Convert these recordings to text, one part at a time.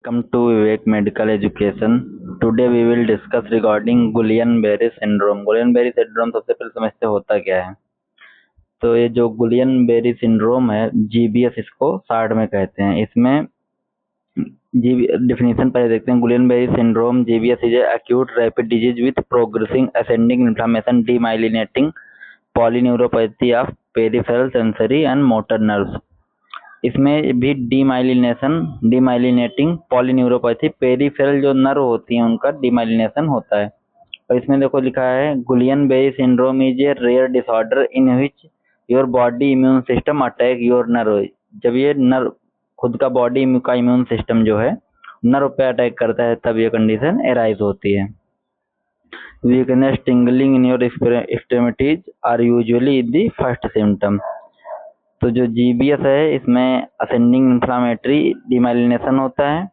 Welcome to Vivek Medical Education. Today we will discuss regarding Guillain-Barré syndrome. Guillain-Barré syndrome सबसे पहले समझते होता क्या है। तो ये जो Guillain-Barré syndrome है, GBS इसको शॉर्ट में कहते हैं। इसमें definition पहले देखते हैं। Guillain-Barré syndrome GBS is a acute rapid disease with progressing ascending inflammation demyelinating polyneuropathy of peripheral sensory and motor nerves. इसमें भी डीमाइलिनेटिंग पॉलीन्यूरोपैथी पेरिफेरल जो नर्व होती हैं उनका डीमाइलिनेशन होता है। और इसमें देखो लिखा है Guillain Barre syndrome is a rare disorder in which your body immune system attack your nerve. जब ये नर्व खुद का बॉडी का इम्यून सिस्टम जो है नर्व पे अटैक करता है तब ये कंडीशन एराइज होती है। Weakness tingling in your extremities are usually the first symptom. तो जो जीबीएस है इसमें असेंडिंग इन्फ्लामेटरी डिमाइलिनेशन होता है।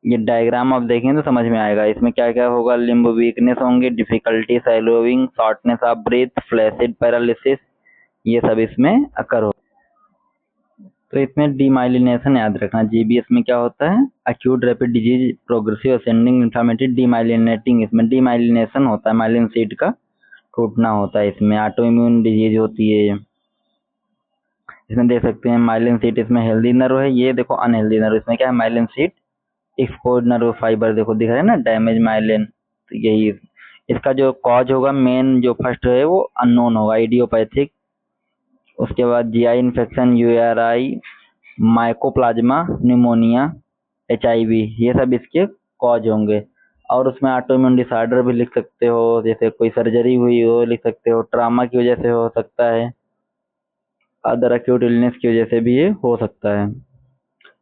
ये डायग्राम आप देखेंगे तो समझ में आएगा इसमें क्या क्या होगा। लिम्ब वीकनेस होंगे, difficulty swallowing, shortness of breath, flaccid paralysis, ये सब इसमें अकर हो। तो इसमें डिमाइलिनेशन याद रखना। जीबीएस में क्या होता है, acute rapid disease progressive ascending inflammatory demyelinating. इसमें डिमाइलिनेशन होता है, माइलिन शीट का टूटना होता है। इसमें ऑटो इम्यून डिजीज होती है। इसमें देख सकते हैं माइलिन शीट, इसमें हेल्दी नर्व है, ये देखो अनहेल्दी नर्व। इसमें क्या है, myelin sheath exposed nerve fibre देखो दिख रहा है ना, डैमेज माइलिन। तो यही इसका जो कॉज होगा मेन जो फर्स्ट है वो अननोन होगा, इडियोपैथिक। उसके बाद GI infection, URI, mycoplasma, pneumonia, HIV, ये सब इसके कॉज होंगे। और उसमें ऑटोइम्यून डिसऑर्डर भी लिख सकते हो, जैसे कोई सर्जरी हुई हो लिख सकते हो, ट्रामा की वजह से हो सकता है, अदर एक्यूट इलनेस की वजह से भी ये हो सकता है।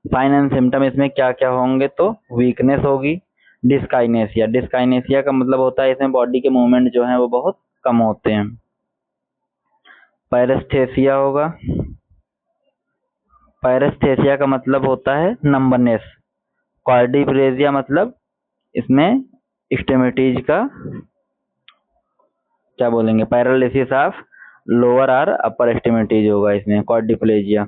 साइन एंड सिम्टम इसमें क्या क्या होंगे, तो वीकनेस होगी, डिस्काइनेसिया। डिस्काइनेसिया का मतलब होता है इसमें बॉडी के मूवमेंट जो है वो बहुत कम होते हैं। पैरेस्थेसिया होगा, पैरेस्थेसिया का मतलब होता है नंबरनेस। क्वाड्रिप्लेजिया मतलब इसमें एक्सट्रीमिटीज का क्या बोलेंगे, पैरालिसिस ऑफ लोअर और अपर एक्सट्रीमिटीज होगा इसमें क्वाड्रिप्लेजिया।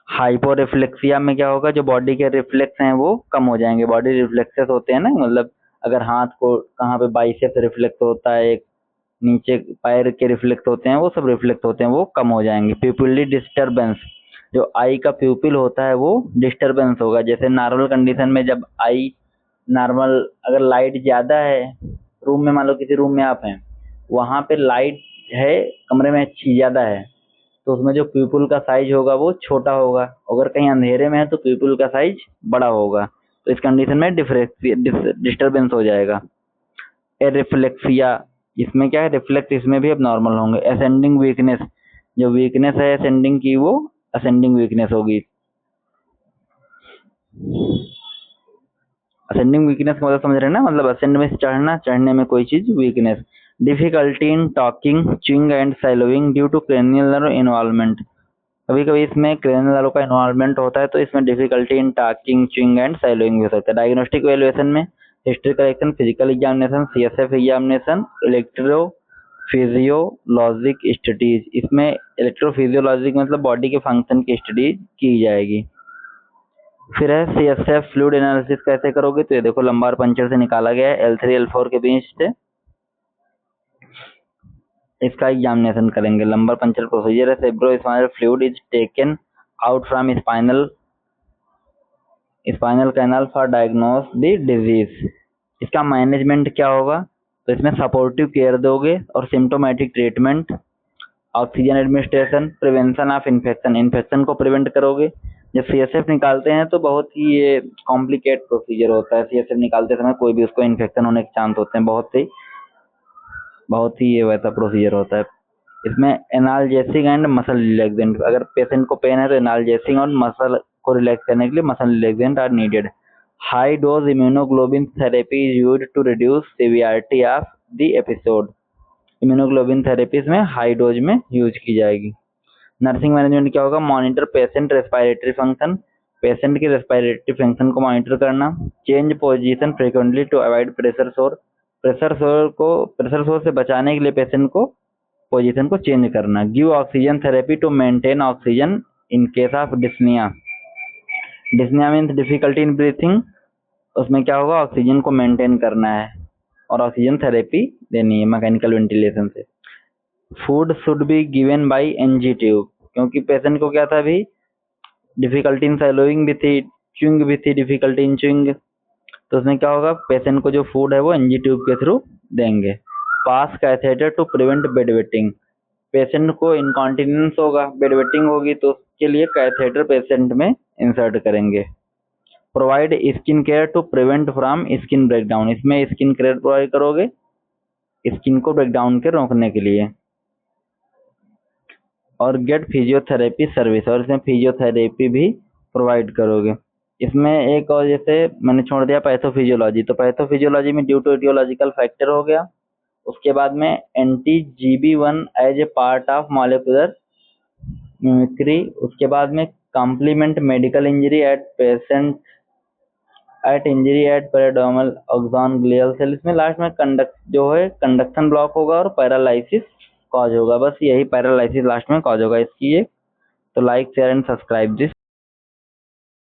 हाइपोरिफ्लेक्सिया में क्या होगा, जो बॉडी के रिफ्लेक्स हैं वो कम हो जाएंगे। बॉडी रिफ्लेक्सेस होते हैं ना, मतलब अगर हाथ को कहाँ पे बाइसेप्स रिफ्लेक्स होता है, एक नीचे पैर के रिफ्लेक्स होते हैं, वो सब रिफ्लेक्स होते हैं, वो कम हो जाएंगे। प्यूपिली डिस्टर्बेंस, जो आई का प्यूपिल होता है वो डिस्टर्बेंस होगा। जैसे नॉर्मल कंडीशन में जब आई नॉर्मल, अगर लाइट ज्यादा है रूम में, मान लो किसी रूम में आप हैं, वहां पे लाइट है कमरे में अच्छी ज्यादा है, तो उसमें जो प्यूपिल का साइज होगा वो छोटा होगा। अगर कहीं अंधेरे में है तो प्यूपिल का साइज बड़ा होगा। तो इस कंडीशन में डिस्टर्बेंस हो जाएगा। रिफ्लेक्सिया, इसमें क्या है, रिफ्लेक्स इसमें भी अब नॉर्मल होंगे। असेंडिंग वीकनेस, जो वीकनेस है असेंडिंग की वो असेंडिंग वीकनेस होगी। असेंडिंग वीकनेस का मतलब समझ रहे हैं ना, मतलब असेंड में चढ़ना, चढ़ने में कोई चीज weakness. Difficulty in talking, chewing and swallowing due to cranial nerve involvement. कभी कभी इसमें क्रेनियल नर्व का इन्वॉल्वमेंट होता है तो इसमें difficulty in talking, chewing and swallowing हो सकता है। डायग्नोस्टिक वैल्यूएशन में history collection, physical examination, CSF examination, electro physiologic studies. इसमें इलेक्ट्रोफिजियोलॉजिक मतलब बॉडी के फंक्शन की स्टडी की जाएगी। फिर है सीएसएफ फ्लूइड एनालिसिस कैसे करोगे, तो ये देखो लंबार पंचर से निकाला गया है L3 L4 के बीच से, इसका एग्जामिनेशन करेंगे। लंबर पंचर प्रोसीजर है, cerebrospinal fluid is taken out from spinal canal for diagnose the disease. इसका मैनेजमेंट क्या होगा, तो इसमें सपोर्टिव केयर दोगे और symptomatic treatment, oxygen administration, prevention of infection, infection को प्रिवेंट करोगे। जब सीएसएफ निकालते हैं तो बहुत ही ये कॉम्प्लिकेट प्रोसीजर होता है। सीएसएफ निकालते समय कोई भी उसको इन्फेक्शन होने के चांस होते हैं, बहुत ही ये वैसा प्रोसीजर होता है। इसमें एनाल्जेसिक एंड मसल रिलैक्सेंट, अगर पेशेंट को पेन है तो एनाल्जेसिक और मसल को रिलैक्स करने के लिए muscle relaxant are needed. High dose immunoglobin therapy is used to reduce severity of the episode. Immunoglobin therapy में हाई डोज में यूज की जाएगी। नर्सिंग मैनेजमेंट क्या होगा, monitor patient respiratory function, patient की रेस्पिरेटरी फंक्शन को मॉनिटर करना। Change position frequently to avoid pressure sore, pressure sore से बचाने के लिए पेशेंट को पोजीशन को चेंज करना। Give oxygen therapy to maintain oxygen in case of dyspnoea. Dyspnoea means difficulty in breathing, उसमें क्या होगा, ऑक्सीजन को मेंटेन करना है और ऑक्सीजन थेरेपी देनी है मैकेनिकल वेंटिलेशन से। Food should be given by NG tube, क्योंकि पेशेंट को क्या था अभी, डिफिकल्टी इन सैलोइंग भी थी, च्यूइंग भी थी, डिफिकल्टी इन च्यूइंग, तो उसमें क्या होगा, पेशेंट को जो फूड है वो एनजी ट्यूब के थ्रू देंगे। Pass catheter to prevent bed wetting, patient को इनकॉन्टिनेंस होगा, बेड वेटिंग होगी, तो उसके लिए कैथेटर पेशेंट में इंसर्ट करेंगे। Provide skin care to prevent from skin breakdown, इसमें स्किन केयर प्रोवाइड करोगे स्किन को ब्रेकडाउन के रोकने के लिए। और गेट फिजियोथेरेपी सर्विस, और इसमें फिजियोथेरेपी भी प्रोवाइड करोगे। इसमें एक और जैसे मैंने छोड़ दिया पैथोफिजियोलॉजी, तो पैथोफिजियोलॉजी में ड्यू टू एटियोलॉजिकल फैक्टर हो गया। उसके बाद में anti GB one as a part of molecular mimicry. उसके बाद में complement medical injury at patient at injury at पेरिडोमल ऑक्सान ग्लियल सेल, इसमें लास्ट में कंडक्शन ब्लॉक होगा और पैरालिसिस कॉज होगा, बस यही पैरालिसिस लास्ट में कॉज होगा इसकी। ये तो like share and subscribe this